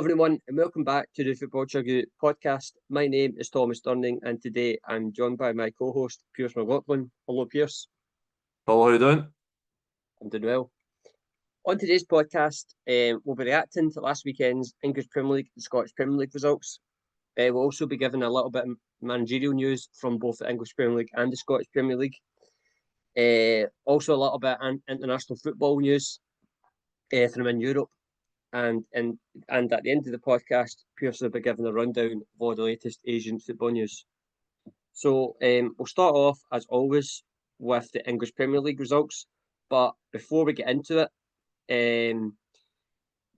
everyone, and welcome back to the Football Chuggu Podcast. My name is Thomas Durning, and today I'm joined by my co-host, Pearse McLaughlin. Hello, Pearse. Hello, how you doing? I'm doing well. On today's podcast, we'll be reacting to last weekend's English Premier League and Scottish Premier League results. We'll also be giving a little bit of managerial news from both the English Premier League and the Scottish Premier League. Also a little bit of international football news from in Europe. And at the end of the podcast, Pearse will be giving a rundown of all the latest Asian football news. So we'll start off, as always, with the English Premier League results. But before we get into it,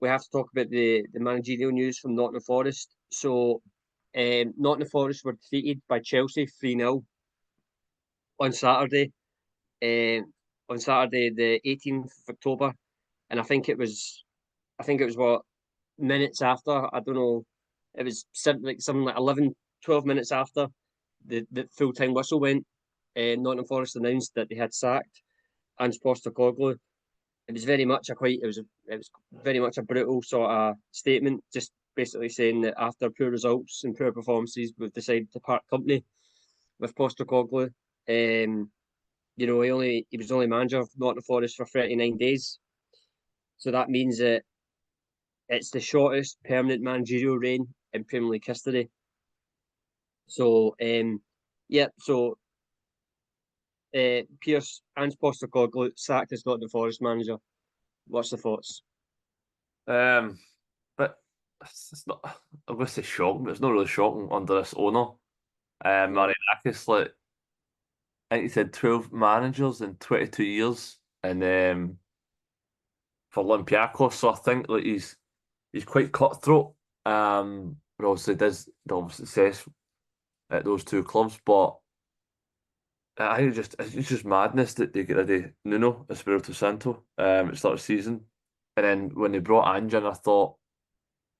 we have to talk about the managerial news from Nottingham Forest. So Nottingham Forest were defeated by Chelsea 3-0 on Saturday. On Saturday, the 18th of October. And I think it was what, minutes after, I don't know, it was something like 11, 12 minutes after the full-time whistle went. Nottingham Forest announced that they had sacked Ange Postecoglou. It was very much very much a brutal sort of statement, just basically saying that after poor results and poor performances, we've decided to part company with Postecoglou. He was only manager of Nottingham Forest for 39 days. So that means that it's the shortest permanent managerial reign in Premier League history. So, Pearse, Ange Postecoglou sacked as Nottingham Forest manager. What's the thoughts? But it's not. I'm going to say shocking, but it's not really shocking under this owner. Marinakis, I think he said 12 managers in 22 years, and for Olympiacos, so I think he's quite cutthroat. But obviously does a lot of success at those two clubs, but I think it's just madness that they get rid of Nuno Espirito Santo at the start of the season. And then when they brought Ange in, I thought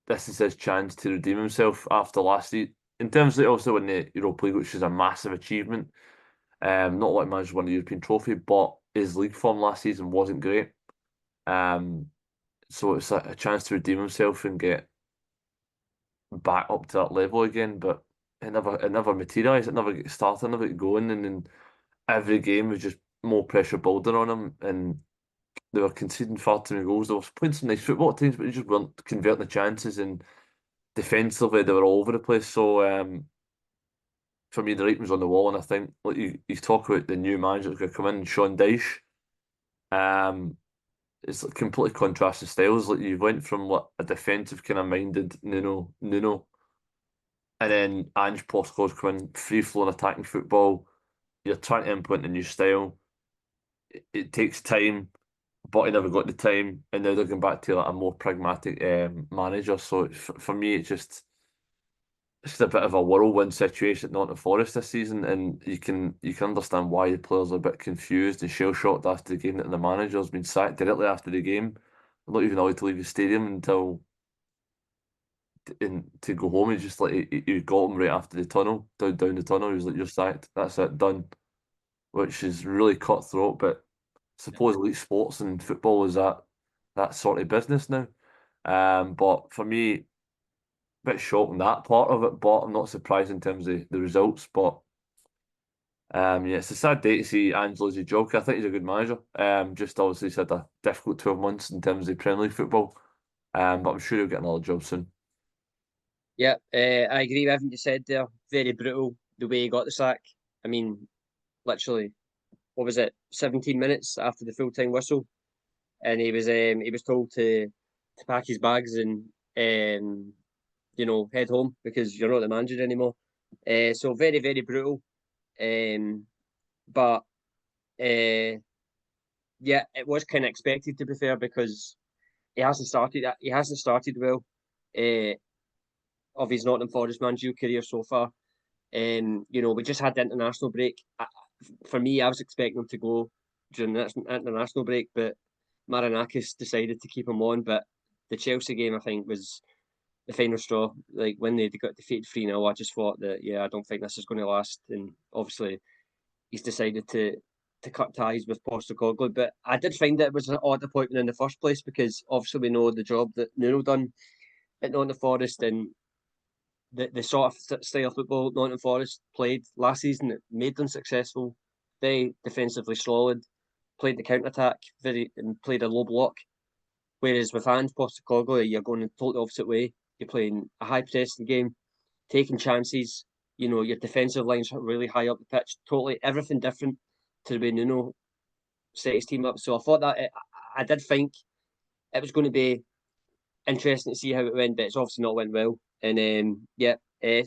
this is his chance to redeem himself after last season. In terms of also in the Europa League, which is a massive achievement. Not like managed to win the European trophy, but his league form last season wasn't great. So it's a chance to redeem himself and get back up to that level again. But it never materialised. It never got started. It never got going. And then every game was just more pressure building on him, and they were conceding far too many goals. They were playing some nice football at times, but they just weren't converting the chances, and defensively they were all over the place. So for me, the writing was on the wall, and I think like you talk about the new manager that's going to come in, Sean Dyche. It's like completely contrasting styles. Like you went from like a defensive kind of minded Nuno, and then Ange Postecoglou's come in, free flowing attacking football. You're trying to implement a new style. It takes time, but he never got the time, and now they're going back to like a more pragmatic manager. So for me, it's just a bit of a whirlwind situation at Nottingham Forest this season, and you can understand why the players are a bit confused and shell shocked after the game that the manager's been sacked directly after the game. They're not even allowed to leave the stadium until to go home. He's just like he got him right after the tunnel, down the tunnel. He was like, "You're sacked. That's it, done." Which is really cutthroat, but supposedly sports and football is that sort of business now. But for me, bit shocking that part of it, but I'm not surprised in terms of the results. But it's a sad day to see Ange lose his job. I think he's a good manager. Just obviously he's had a difficult 12 months in terms of Premier League football. But I'm sure he'll get another job soon. Yeah, I agree with everything you said there. Very brutal the way he got the sack. I mean, literally, what was it? 17 minutes after the full-time whistle, and he was told to pack his bags and head home because you're not the manager anymore. So very, very brutal. But it was kind of expected, to be fair, because he hasn't started well of his Nottingham Forest managerial career so far. We just had the international break. For me, I was expecting him to go during the international break, but Marinakis decided to keep him on. But the Chelsea game, I think, was the final straw. Like when they got defeated 3-0, I just thought that, I don't think this is going to last. And obviously, he's decided to cut ties with Postecoglou. But I did find that it was an odd appointment in the first place because obviously we know the job that Nuno done at Nottingham Forest, and the sort of style of football Nottingham Forest played last season that made them successful. Very defensively solid, played the counter attack and played a low block. Whereas with Ange Postecoglou, you're going the totally opposite way. You're playing a high pressing game, taking chances. You know, your defensive line's really high up the pitch. Totally everything different to the way Nuno set his team up. So I thought that I did think it was going to be interesting to see how it went, but it's obviously not went well. And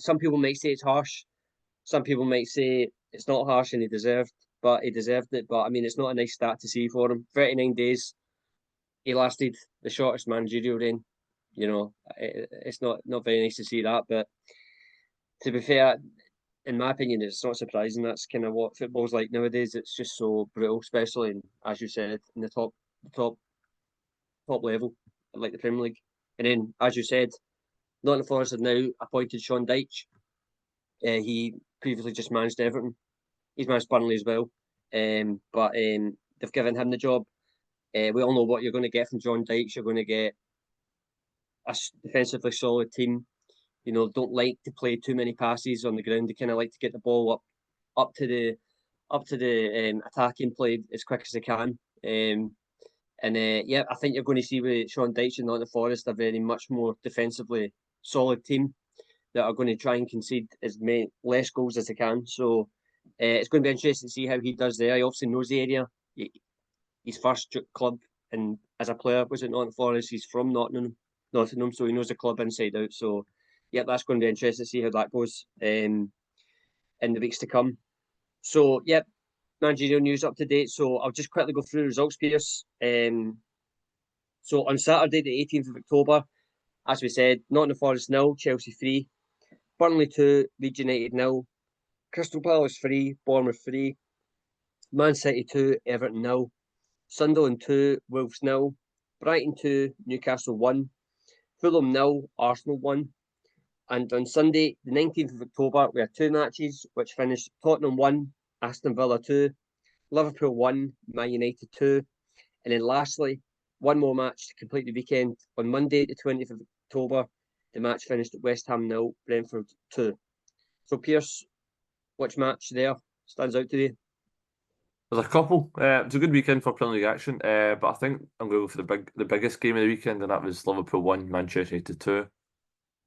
some people might say it's harsh. Some people might say it's not harsh and he deserved it. But I mean, it's not a nice start to see for him. 39 days. He lasted the shortest managerial reign. You know, it's not very nice to see that. But to be fair, in my opinion, it's not surprising. That's kind of what football's like nowadays. It's just so brutal, especially in, as you said, in the top level, like the Premier League. And then, as you said, Nottingham Forest have now appointed Sean Dyche. He previously just managed Everton. He's managed Burnley as well. But they've given him the job. We all know what you're going to get from John Dyche. You're going to get a defensively solid team. You know, don't like to play too many passes on the ground. They kind of like to get the ball up to the attacking play as quick as they can. I think you're going to see with Sean Dyche and Nottingham Forest a very much more defensively solid team that are going to try and concede as many less goals as they can. So it's going to be interesting to see how he does there. He obviously knows the area. His first club and as a player was at Nottingham Forest. He's from Nottingham, so he knows the club inside out. So that's going to be interesting to see how that goes in the weeks to come. So managerial news up to date. So I'll just quickly go through the results, Pearse. So on Saturday, the 18th of October, as we said, Nottingham Forest 0, Chelsea 3, Burnley 2, Leeds United 0, Crystal Palace 3, Bournemouth 3, Man City 2, Everton 0, Sunderland 2, Wolves 0, Brighton 2, Newcastle 1, Fulham 0, Arsenal 1. And on Sunday, the 19th of October, we had two matches which finished Tottenham 1, Aston Villa 2, Liverpool 1, Man United 2. And then lastly, one more match to complete the weekend. On Monday, the 20th of October, the match finished at West Ham 0, Brentford 2. So, Pearse, which match there stands out to you? There's a couple. It's a good weekend for Premier League action, but I think I'm going to go for the biggest game of the weekend, and that was Liverpool 1, Manchester United 2.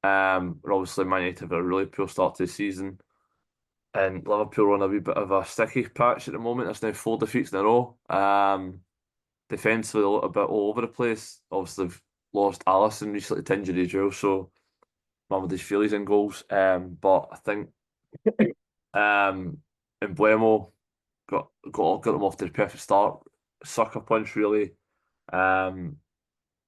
Obviously, Man United have a really poor start to the season, and Liverpool are on a wee bit of a sticky patch at the moment. There's now 4 defeats in a row. Defensively, a little bit all over the place. Obviously, they've lost Alisson recently to injury as well, so Mamadou Feely's in goals. But I think Emblemo got them off to the perfect start. Sucker punch, really. And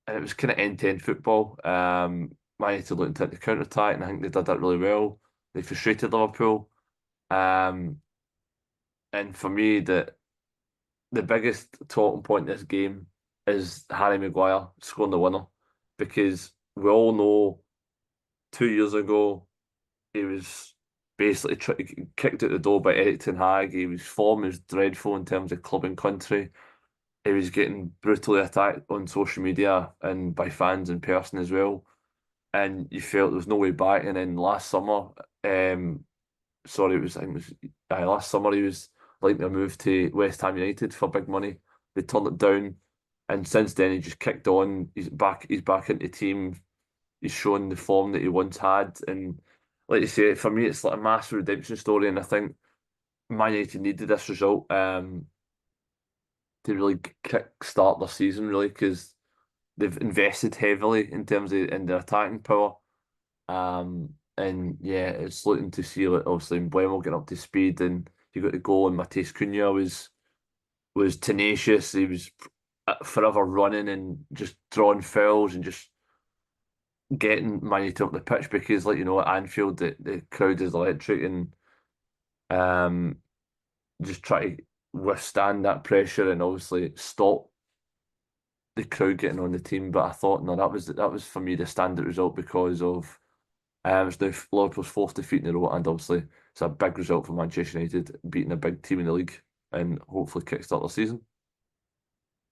it was kind of end-to-end football. Man United looking to the counter-attack, and I think they did that really well. They frustrated Liverpool. And for me, the biggest talking point in this game is Harry Maguire scoring the winner, because we all know 2 years ago he was basically kicked out the door by Eric Ten Hag. His form was dreadful in terms of club and country. He was getting brutally attacked on social media and by fans in person as well. And you felt there was no way back. And then last summer, last summer he was liking a move to West Ham United for big money. They turned it down, and since then he just kicked on. He's back into the team. He's shown the form that he once had, and like you say, for me, it's like a massive redemption story. And I think Man United needed this result to really kick-start their season, really, because they've invested heavily in terms of in their attacking power. And yeah, it's looking to see, like, obviously Mbeumo getting up to speed, and you got the goal, and Matheus Cunha was tenacious. He was forever running and just drawing fouls and just getting Man United up the pitch, because, like, at Anfield the crowd is electric, and just try to withstand that pressure and obviously stop the crowd getting on the team. But I thought, no, that was for me the standard result, because of it's now Liverpool's 4th defeat in a row, and obviously it's a big result for Manchester United, beating a big team in the league and hopefully kickstart their season.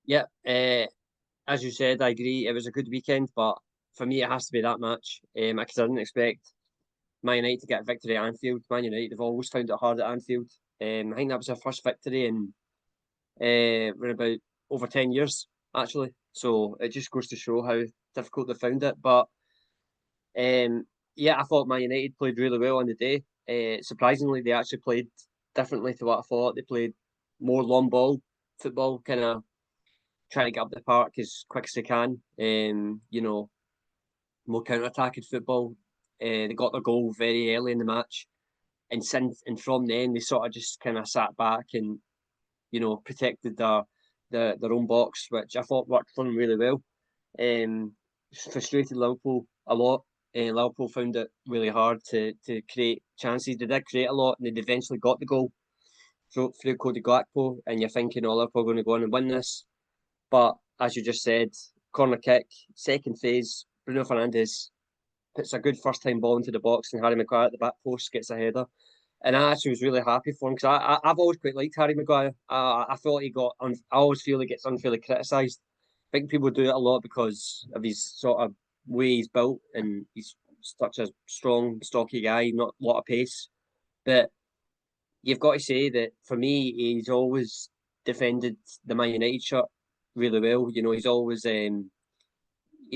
Yeah, as you said, I agree. It was a good weekend, but for me, it has to be that match. Because I didn't expect Man United to get a victory at Anfield. Man United have always found it hard at Anfield. I think that was their first victory in we're about over 10 years, actually. So it just goes to show how difficult they found it. But yeah, I thought Man United played really well on the day. Surprisingly, they actually played differently to what I thought. They played more long ball football, kind of trying to get up the park as quick as they can. More counter-attacking football. They got their goal very early in the match, and from then they sort of just kind of sat back and protected their own box, which I thought worked for them really well. Frustrated Liverpool a lot. Liverpool found it really hard to create chances. They did create a lot, and they eventually got the goal through Cody Gakpo. And you're thinking, oh, Liverpool are going to go on and win this. But as you just said, corner kick, second phase, Bruno Fernandes puts a good first-time ball into the box, and Harry Maguire at the back post gets a header. And I actually was really happy for him because I've always quite liked Harry Maguire. I thought I always feel he gets unfairly criticised. I think people do it a lot because of his sort of way he's built, and he's such a strong, stocky guy, not a lot of pace. But you've got to say that for me, he's always defended the Man United shirt really well. He's always you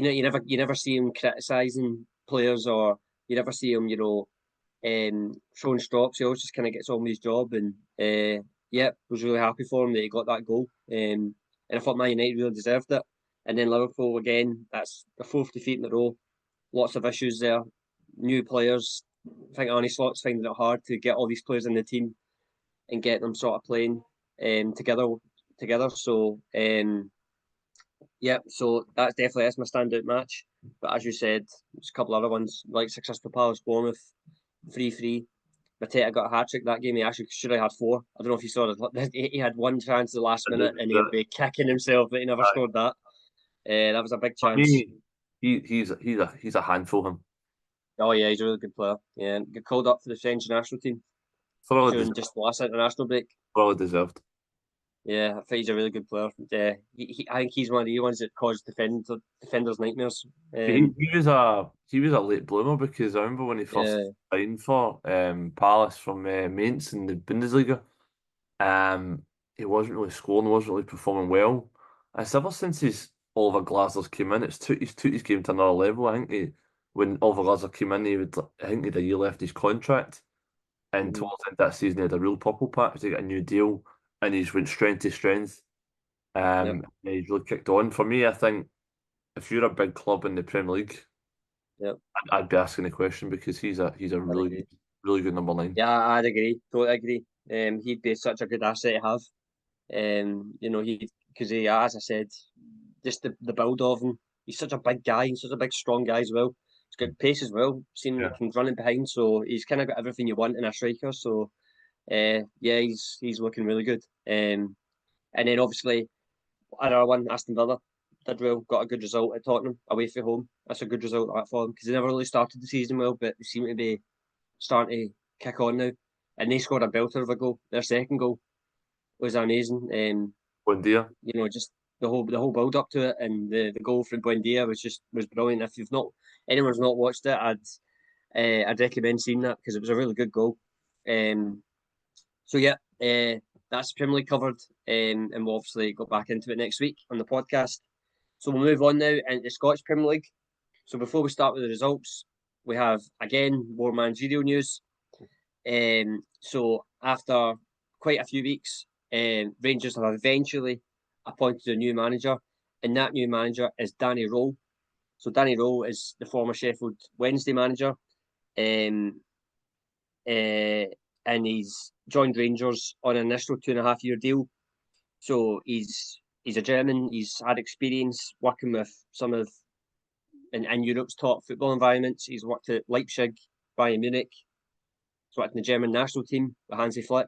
never see him criticising players, or you never see him throwing strops. He always just kind of gets on with his job, and was really happy for him that he got that goal. And I thought Man United really deserved it. And then Liverpool again, that's the fourth defeat in a row. Lots of issues there. New players. I think Arne Slot's finding it hard to get all these players in the team and get them sort of playing together. So so that's my standout match. But as you said, there's a couple other ones like successful Palace Bournemouth, 3-3. Mateta got a hat trick that game. He actually should have had four. I don't know if you saw it. He had one chance at the last minute, and he'd be kicking himself that he never scored that. That was a big chance. He's a handful. Him. Oh yeah, he's a really good player. Yeah, got called up for the French national team during just the last international break. Well deserved. Yeah, I think he's a really good player. I think he's one of the ones that caused defenders nightmares. He was a late bloomer because I remember when he first signed for Palace from Mainz in the Bundesliga. He wasn't really scoring, wasn't really performing well. It's ever since Oliver Glasner's came in, he's took his game to another level. I think when Oliver Glasner came in, I think he had a year left his contract, and towards the end of that season he had a real purple patch to get a new deal. And he's went strength to strength. And he's really kicked on. For me, I think if you're a big club in the Premier League, I'd be asking the question because he's a really good number 9. Yeah, I'd agree. Totally agree. He'd be such a good asset to have. Because as I said, just the build of him. He's such a big guy. He's such a big, strong guy as well. He's got pace as well. Seen him running behind, so he's kind of got everything you want in a striker. So. He's looking really good. And then obviously another one, Aston Villa did well, got a good result at Tottenham away from home. That's a good result for them because they never really started the season well, but they seem to be starting to kick on now. And they scored a belter of a goal. Their second goal was amazing. Buendia. Just the whole build up to it, and the goal from Buendia was brilliant. If anyone's not watched it, I'd recommend seeing that because it was a really good goal. So that's Premier League covered, and we'll obviously go back into it next week on the podcast. So we'll move on now into the Scottish Premier League. So before we start with the results, we have again more managerial news. So after quite a few weeks, Rangers have eventually appointed a new manager, and that new manager is Danny Rohl. So Danny Rohl is the former Sheffield Wednesday manager, and he's joined Rangers on an initial 2.5-year deal. So he's a German. He's had experience working with some of in Europe's top football environments. He's worked at Leipzig, Bayern Munich. He's worked in the German national team with Hansi Flick.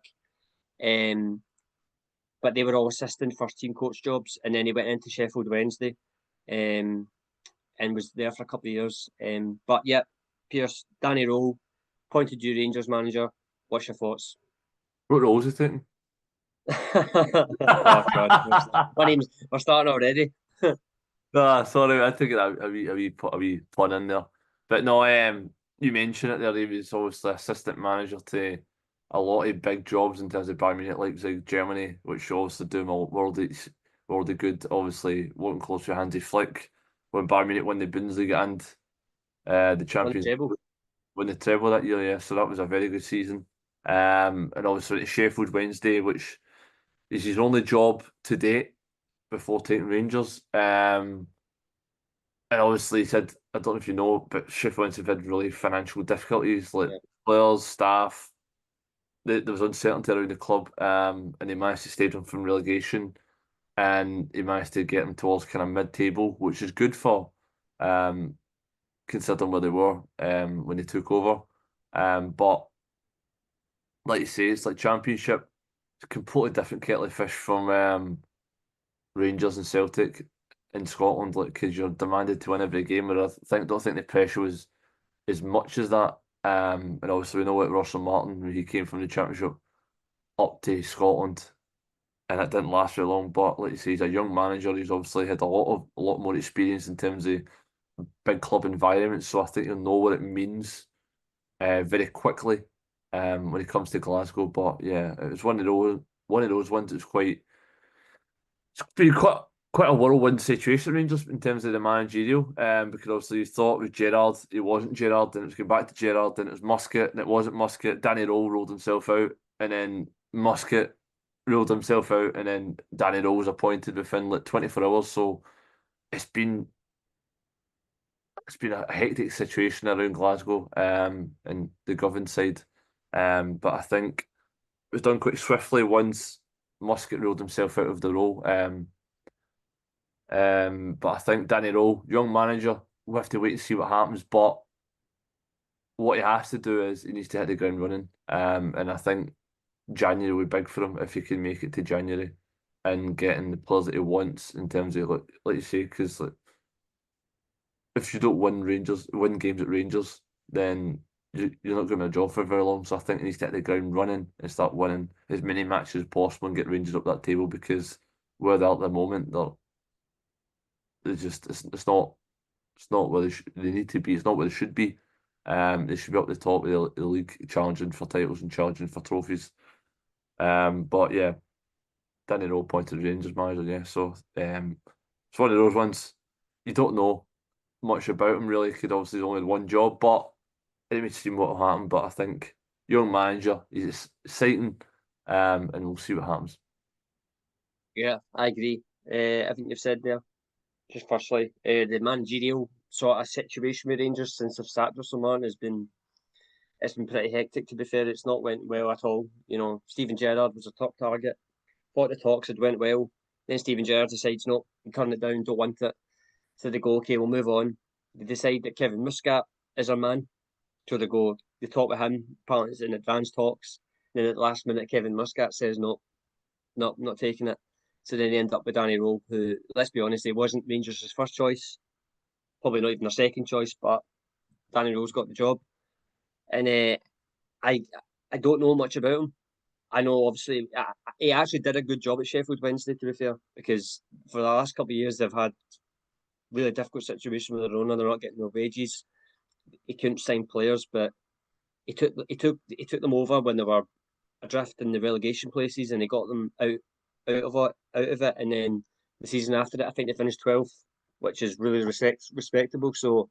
But they were all assistant first team coach jobs, and then he went into Sheffield Wednesday, and was there for a couple of years. But Pearse, Danny Rohl, appointed you Rangers manager. What's your thoughts? What roles is it? Oh God, we're starting already. No, sorry, I took it a wee pun in there. But no, you mentioned it there. He was obviously assistant manager to a lot of big jobs in terms of Bayern Munich, Leipzig, Germany, which obviously do him a world of good. Obviously, working close with Hansi Flick when Bayern Munich won the Bundesliga and the On the Champions table. won the treble that year. Yeah, so that was a very good season. And obviously Sheffield Wednesday, which is his only job to date before taking Rangers. And obviously, he said, I don't know if you know, but Sheffield Wednesday have had really financial difficulties, like Yeah. players, staff. There was uncertainty around the club, and he managed to save them from relegation, and he managed to get them towards kind of mid-table, which is good for, um, considering where they were, when they took over. But like you say, it's like Championship, it's a completely different kettle of fish from Rangers and Celtic in Scotland, like because you're demanded to win every game. Where don't think the pressure was as much as that. And obviously we know what Russell Martin, when he came from the Championship up to Scotland, and it didn't last very long. But like you say, he's a young manager. He's obviously had a lot more experience in terms of big club environments. So I think he'll know what it means very quickly when it comes to Glasgow. But yeah, it was one of those ones that's it's been quite a whirlwind situation, Rangers, in terms of the managerial. Because obviously you thought it was Gerrard, it wasn't Gerrard, then it was going back to Gerrard, then it was Muscat, and it wasn't Muscat. Danny Rohl rolled himself out, and then Muscat ruled himself out, and then Danny Rohl was appointed within like 24 hours. So it's been it's been a hectic situation around Glasgow, and the Govan side. But I think it was done quite swiftly once Muscat ruled himself out of the role. But I think Danny Rowe, young manager, we'll have to wait and see what happens. But what he has to do is he needs to hit the ground running. And I think January will be big for him if he can make it to January and getting the players that he wants in terms of like you say, because like if you don't win games at Rangers, then you're not going to a job for very long. So I think he needs to hit the ground running and start winning as many matches as possible and get Rangers up that table because where they're at the moment, they're just it's not where they need to be. It's not where they should be. They should be up the top of the league, challenging for titles and challenging for trophies. But yeah, Danny Rowe appointed Rangers manager. Yeah, so it's one of those ones you don't know much about him really. Could obviously only had one job, but it remains to see what will happen. But I think young manager, he's exciting, and we'll see what happens. Yeah, I agree. I think you've said there. Just firstly, the managerial sort of situation with Rangers since they've sacked Russell Martin has been it's been pretty hectic. To be fair, it's not went well at all. You know, Steven Gerrard was a top target. Thought the talks had went well. Then Steven Gerrard decides no, turn it down, don't want it. So they go, okay, we'll move on. They decide that Kevin Muscat is our man. So they talk with him. Apparently, it's in advanced talks. Then at the last minute, Kevin Muscat says no, not taking it. So then they end up with Danny Rowe, who, let's be honest, he wasn't Rangers' first choice, probably not even their second choice, but Danny Rowe's got the job. And I I don't know much about him. I know obviously he actually did a good job at Sheffield Wednesday, to be fair, because for the last couple of years they've had really difficult situation with their owner. They're not getting their wages. He couldn't sign players, but he took them over when they were adrift in the relegation places, and he got them out of it. And then the season after it, I think they finished 12th, which is really respectable. So,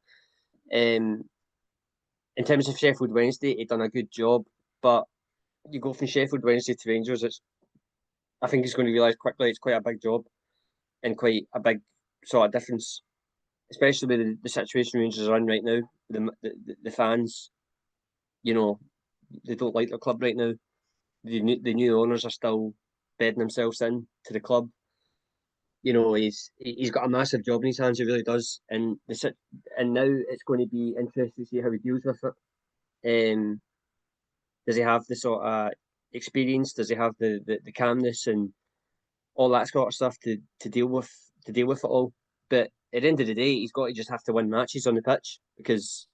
in terms of Sheffield Wednesday, he done a good job. But you go from Sheffield Wednesday to Rangers, I think he's going to realise quickly it's quite a big job and quite a big sort of difference, especially with the situation Rangers are in right now. The fans, you know, they don't like their club right now. The new owners are still bedding themselves in to the club. You know, he's got a massive job in his hands. He really does, and now it's going to be interesting to see how he deals with it. Does he have the sort of experience? Does he have the calmness and all that sort of stuff to deal with it all? But at the end of the day, he's got to just have to win matches on the pitch because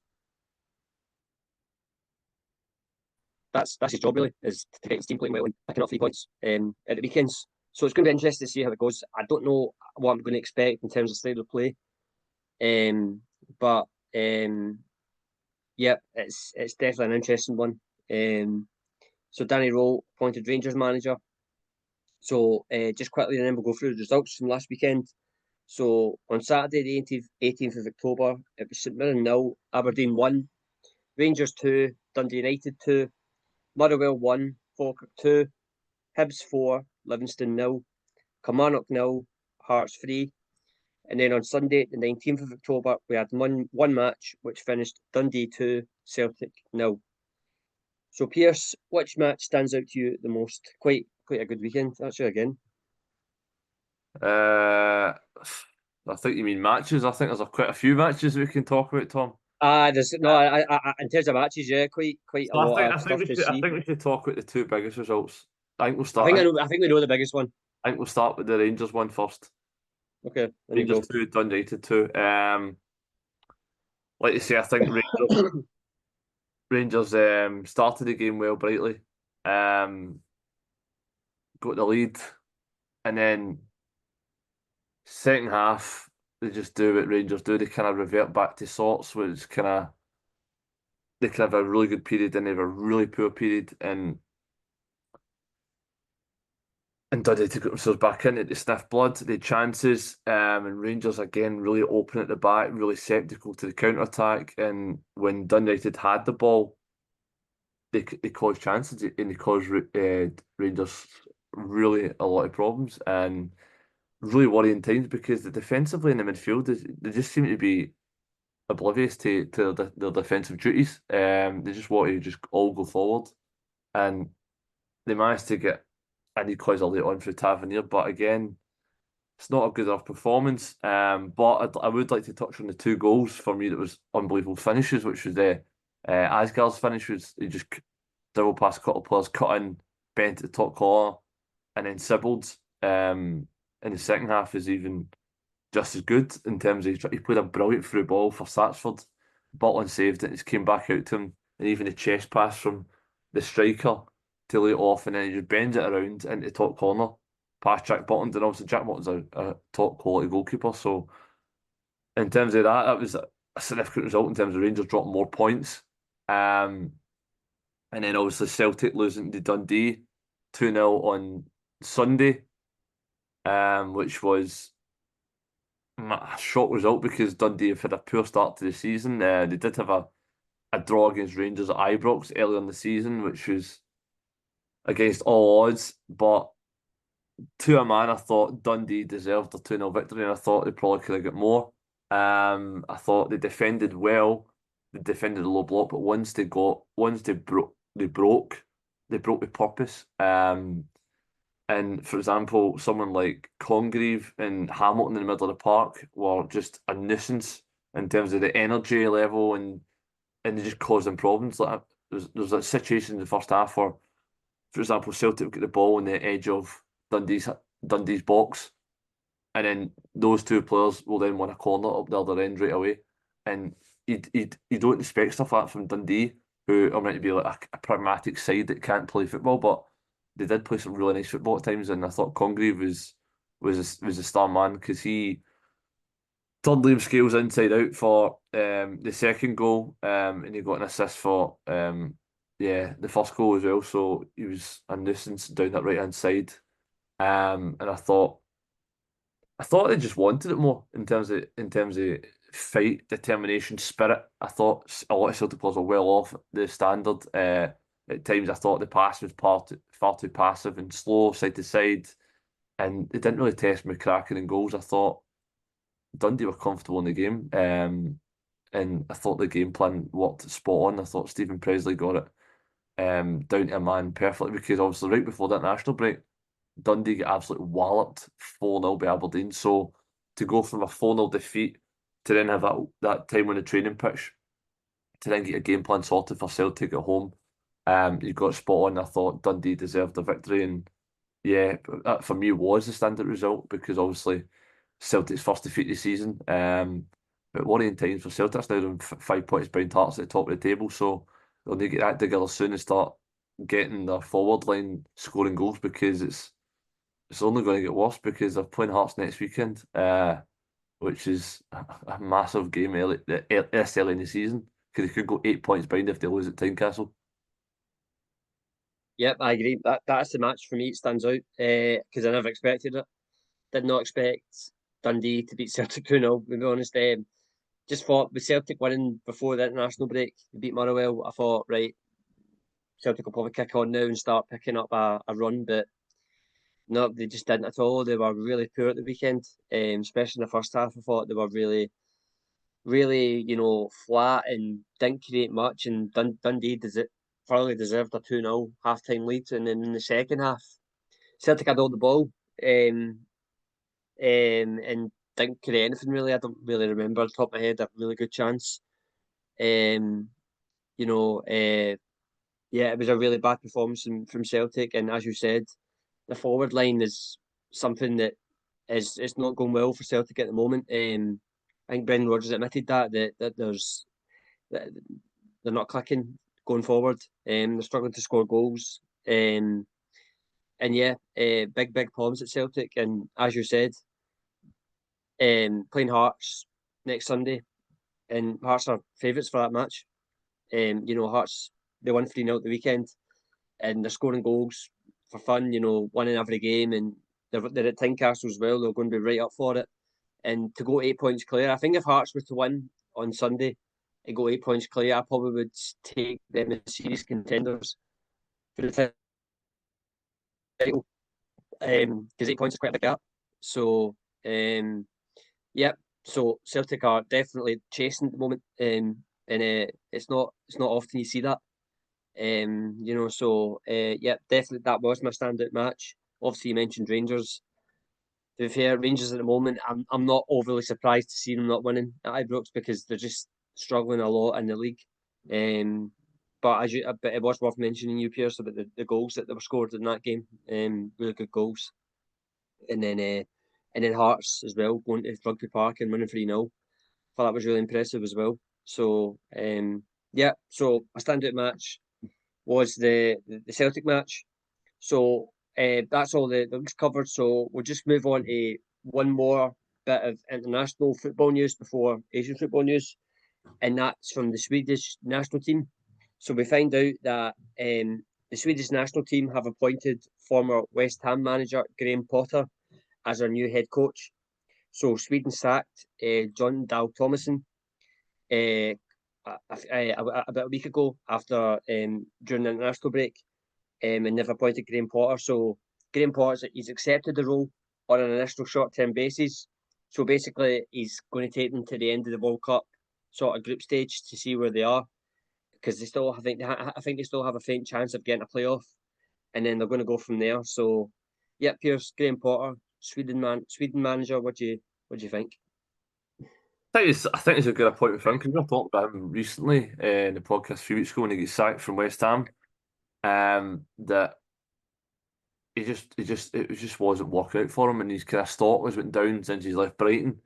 that's his job really, is to get his team playing well and picking up 3 points at the weekends. So it's going to be interesting to see how it goes. I don't know what I'm going to expect in terms of style of play. But yeah, it's definitely an interesting one. So Danny Rohl appointed Rangers manager. So just quickly, and then we'll go through the results from last weekend. So on Saturday, the 18th of October, it was St Mirren 0, Aberdeen 1, Rangers 2, Dundee United 2, Motherwell 1, Falkirk 2, Hibs 4, Livingston 0, Kilmarnock 0, Hearts 3. And then on Sunday, the 19th of October, we had one match which finished Dundee 2, Celtic 0. So Pearse, which match stands out to you the most? Quite a good weekend, actually, again. I think you mean matches. I think there's quite a few matches we can talk about, Tom. There's no. I in terms of matches, yeah, quite So a lot of stuff to see. I think we should talk about the two biggest results. I think we'll start. I think we know the biggest one. I think we'll start with the Rangers one first. Okay, Rangers 2, Dundee United 2. Like you say, I think Rangers started the game well, brightly. Got the lead, and then second half they just do what Rangers do. They kind of revert back to sorts, which they can have a really good period and they have a really poor period, and Dundee to get themselves back in it to sniff blood. They had chances, and Rangers again really open at the back, really sceptical to the counter attack. And when Dundee had the ball, they caused chances and they caused Rangers really a lot of problems and really worrying times because defensively in the midfield they just seem to be oblivious to their defensive duties. They just want to just all go forward, and they managed to get an equaliser late on through Tavernier, but again, it's not a good enough performance. But I would like to touch on the two goals for me that was unbelievable finishes, which was Asgard's finish was he just dribble past a couple of players, cut in, bent at the top corner, and then Sibbald's in the second half is even just as good in terms of he played a brilliant through ball for Satsford. Butland saved it, it came back out to him, and even the chest pass from the striker to lay it off, and then he just bends it around into the top corner, past Jack Butland, and obviously Jack Butland's a top quality goalkeeper. So in terms of that was a significant result in terms of Rangers dropping more points. And then obviously Celtic losing to Dundee 2-0 on Sunday, which was a shock result because Dundee have had a poor start to the season. They did have a draw against Rangers at Ibrox earlier in the season, which was against all odds. But to a man, I thought Dundee deserved a 2-0 victory, and I thought they probably could have got more. I thought they defended well. They defended a low block, but once they broke with purpose. And for example, someone like Congreve and Hamilton in the middle of the park were just a nuisance in terms of the energy level, and they just caused them problems. Like there's a situation in the first half where, for example, Celtic would get the ball on the edge of Dundee's box, and then those two players will then win a corner up the other end right away. And you don't expect stuff like that from Dundee, who are meant to be like a pragmatic side that can't play football, but they did play some really nice football at times. And I thought Congreve was a star man because he turned Liam Scales inside out for the second goal, and he got an assist for the first goal as well. So he was a nuisance down that right hand side. And I thought they just wanted it more in terms of fight, determination, spirit. I thought a lot of Celtic players were well off the standard. At times, I thought the pass was far too passive and slow, side to side, and it didn't really test McCracken in goals. I thought Dundee were comfortable in the game, and I thought the game plan worked spot on. I thought Stephen Presley got it down to a man perfectly because obviously right before that national break, Dundee get absolutely walloped 4-0 by Aberdeen. So to go from a 4-0 defeat to then have that time on the training pitch to then get a game plan sorted for Celtic at home, you got spot on. I thought Dundee deserved the victory, and yeah, that for me was the standard result because obviously Celtic's first defeat of the season. But worrying times for Celtic now, they're 5 points behind Hearts at the top of the table, so they'll need to get that together soon and start getting their forward line scoring goals because it's it's only going to get worse because they're playing Hearts next weekend, which is a massive game this early in the season because they could go 8 points behind if they lose at Tynecastle. Yep, I agree. That's the match for me. It stands out because I never expected it. Did not expect Dundee to beat Celtic 2-0, to be honest. Just thought with Celtic winning before the international break, they beat Motherwell. I thought, right, Celtic will probably kick on now and start picking up a run, but no, they just didn't at all. They were really poor at the weekend, especially in the first half. I thought they were really, really, flat and didn't create much. And Dundee thoroughly deserved a 2-0 half-time lead. And then in the second half, Celtic had all the ball and didn't create anything really. I don't really remember off the top of my head a really good chance. Um, you know, uh, yeah, it was a really bad performance from Celtic. And as you said, the forward line is something that is it's not going well for Celtic at the moment. I think Brendan Rodgers admitted that that they're not clicking going forward. They're struggling to score goals. And yeah, big problems at Celtic. And as you said, playing Hearts next Sunday, and Hearts are favourites for that match. Hearts they won 3-0 at the weekend, and they're scoring goals for fun. Winning every game, and they're at Tynecastle as well. They're going to be right up for it. And to go 8 points clear, I think if Hearts were to win on Sunday and go 8 points clear, I probably would take them as serious contenders for the title. Because 8 points is quite a big gap. So, yep. So Celtic are definitely chasing at the moment, and it's not often you see that. Yeah, definitely that was my standout match. Obviously, you mentioned Rangers. To be fair, Rangers at the moment, I'm not overly surprised to see them not winning at Ibrox because they're just struggling a lot in the league. But it was worth mentioning you, Pearse, about the goals that were scored in that game. Really good goals, and then Hearts as well going to Rugby Park and winning 3-0. Thought that was really impressive as well. So yeah, so a standout match was the Celtic match. So that's all the leagues covered. So we'll just move on to one more bit of international football news before Asian football news, and that's from the Swedish national team. So we find out that the Swedish national team have appointed former West Ham manager Graham Potter as our new head coach. So Sweden sacked John Dahl Tomasson about a week ago after during the international break, and they've appointed Graham Potter. So Graham Potter he's accepted the role on an initial short-term basis. So basically, he's going to take them to the end of the World Cup sort of group stage to see where they are, because I think they still have a faint chance of getting a playoff, and then they're going to go from there. So, yeah, Pearse, Graham Potter, Sweden manager. What do you think? I think it's a good appointment for him because we were talking about him recently in the podcast a few weeks ago when he got sacked from West Ham. That it just wasn't working out for him, and his kind of stock was went down since he's left Brighton.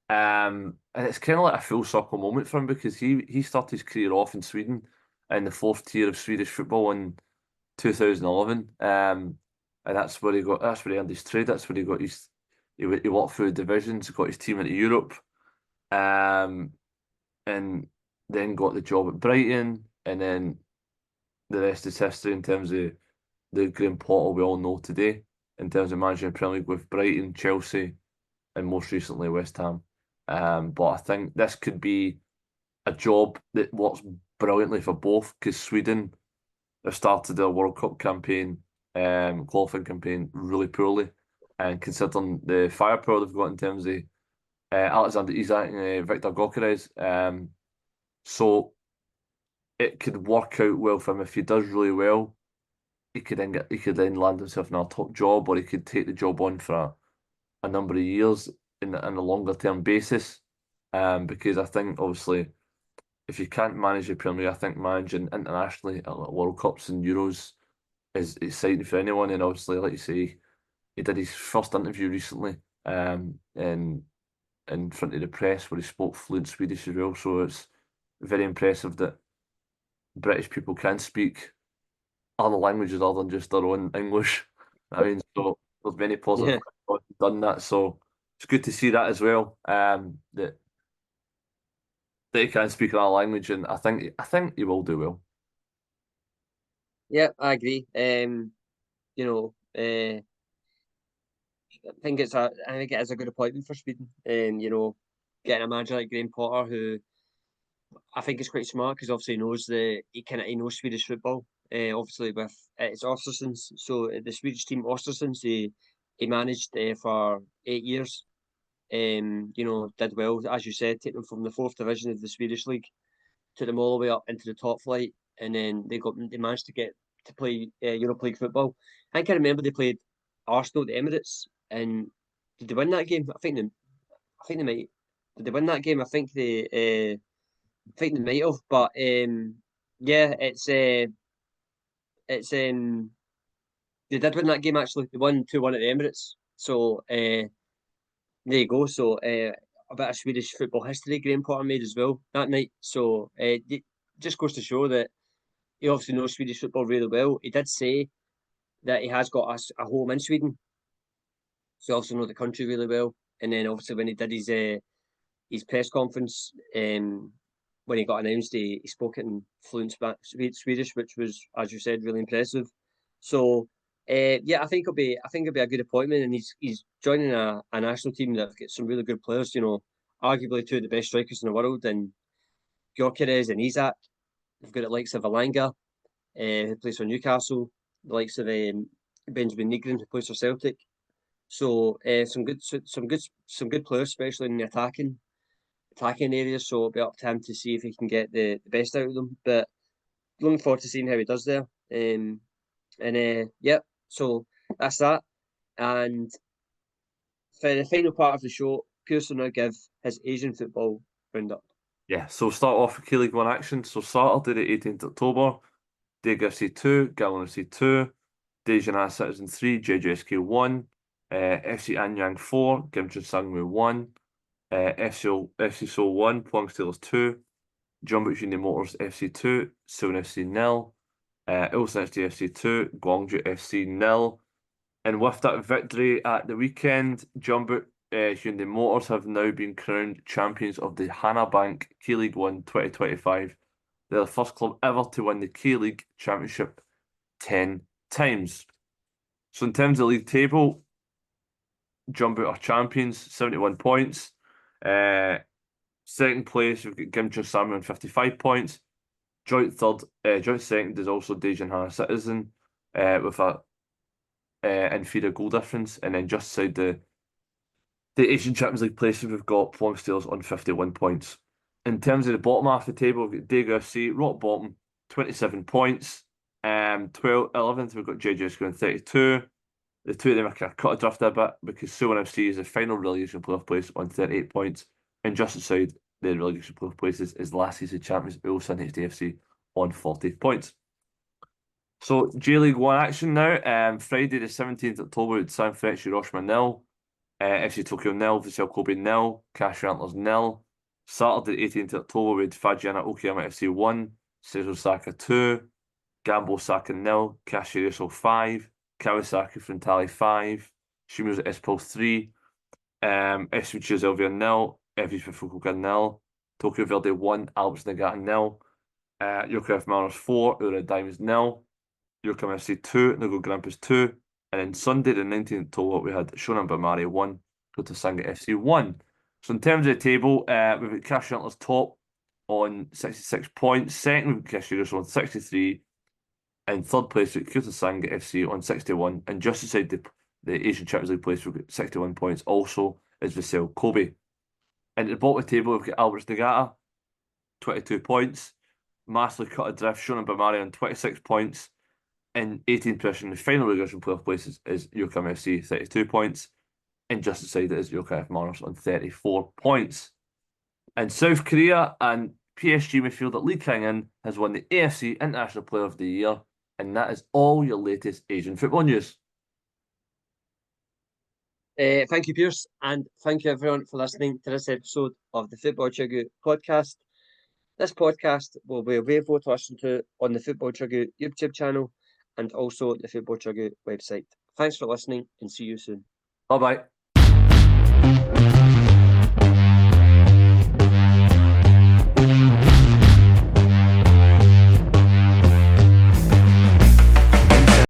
And it's kind of like a full circle moment for him because he started his career off in Sweden in the fourth tier of Swedish football in 2011. And that's where he earned his trade. That's where he got he walked through the divisions, got his team into Europe, um, and then got the job at Brighton, and then the rest is history in terms of the Graham Potter we all know today, in terms of managing the Premier League with Brighton, Chelsea, and most recently West Ham. But I think this could be a job that works brilliantly for both because Sweden have started their World Cup campaign, qualifying campaign, really poorly. And considering the firepower they've got in terms of Alexander Isak and Victor Gyökeres, so it could work out well for him if he does really well. He could then land himself in a top job, or he could take the job on for a number of years in a longer term basis. Because I think obviously if you can't manage the Premier League, I think managing internationally at World Cups and Euros is exciting for anyone. And obviously, like you say, he did his first interview recently, in front of the press where he spoke fluent Swedish as well. So it's very impressive that British people can speak other languages other than just their own English. I mean, so there's many positives Yeah. done that, so it's good to see that as well. That he can speak our language, and I think he will do well. Yeah, I agree. I think it is a good appointment for Sweden. Getting a manager like Graham Potter, who I think is quite smart because obviously he knows Swedish football. Obviously with it's Östersunds, so the Swedish team Östersunds, he managed for 8 years. Did well, as you said, taking them from the fourth division of the Swedish league, took them all the way up into the top flight, and then they managed to get to play Europa League football. I think I remember they played Arsenal at the Emirates, and did they win that game? I think they might. Did they win that game? I think they might have, but yeah, it's they did win that game actually. They won 2-1 at the Emirates. So there you go. So a bit of Swedish football history Graham Potter made as well that night. So it just goes to show that he obviously knows Swedish football really well. He did say that he has got a home in Sweden, so he also knows the country really well. And then obviously when he did his press conference, when he got announced, he spoke it in fluent Swedish, which was, as you said, really impressive. So yeah, I think it'll be a good appointment, and he's joining a national team that've got some really good players. Arguably two of the best strikers in the world, and Gyökeres and Isak. They've got the likes of Alanga, who plays for Newcastle, the likes of Benjamin Nygren, who plays for Celtic. So some good players, especially in the attacking areas. So it'll be up to him to see if he can get the best out of them. But looking forward to seeing how he does there. Yeah, so that's that. And for the final part of the show, Pearse will now give his Asian football roundup. Yeah, so start off with K-League 1 action. So Saturday the 18th October, Daegu FC 2, Gallon FC 2, Daejeon Citizen 3, JJSK 1, FC Anyang 4, Gimchun Sangwoo 1, FC Seoul 1, Phuong Steelers 2, Jeonbuk Hyundai Motors FC 2, Suwon FC 0, Ulsan FC 2, Gwangju FC 0. And with that victory at the weekend, Jeonbuk Hyundai Motors have now been crowned champions of the Hana Bank K-League 1 2025. They're the first club ever to win the K-League Championship 10 times. So in terms of the league table, Jeonbuk are champions, 71 points. Second place, we've got Gimchun Sangwoo on 55 points. Joint second is also Daejeon Citizen with a inferior goal difference, and then just beside the Asian Champions League places, we've got Phuong Steelers on 51 points. In terms of the bottom half of the table, we've got Daegu FC, rock bottom, 27 points. 11th, we've got JJSK on 32. The two of them are kind of cut adrift a bit because Suwon FC is the final relegation playoff place on 38 points. And just outside the relegation playoff places is last season champions Ulsan HDFC on 40 points. So J League 1 action now. Friday the 17th October with Sanfrecce Hiroshima 0, FC Tokyo 0, Vissel Kobe 0, Cashew Antlers 0. Saturday the 18th October with Fagiana Okayama FC 1, Seizo Osaka 2, Gambo Osaka 0, Cashew Yuso 5, Kawasaki Frontale 5, Shimizu SPL 3, SV Chizovia 0, FV Fukuoka 0, Tokyo Verde 1, Alps Nagata 0, Yokohama Mariners 4, Ura Diamonds 0, Yokohama FC 2, Nago Grampus 2, and then Sunday the 19th October we had Shonan Bamari 1, Kotosanga FC 1. So in terms of the table, we've got Cashew Antlers top on 66 points, second we've got Cashew Yuso on 63, and third place we've got Kotosanga FC on 61, and just beside the Asian Champions League place we've got 61 points also is Vissel Kobe. And at the bottom of the table we've got Alberts Nagata, 22 points, massively cut adrift, Shonan Bamari on 26 points. In 18th position, the final relegation playoff places is Yokohama FC, 32 points. And just beside it is Yokohama Mariners on 34 points. In South Korea, and PSG midfielder Lee Kang-In has won the AFC International Player of the Year. And that is all your latest Asian football news. Thank you, Pearse, and thank you everyone for listening to this episode of the Football Chuggu Podcast. This podcast will be available to listen to on the Football Chuggu YouTube channel and also the Football Chuggu website. Thanks for listening and see you soon. Bye-bye.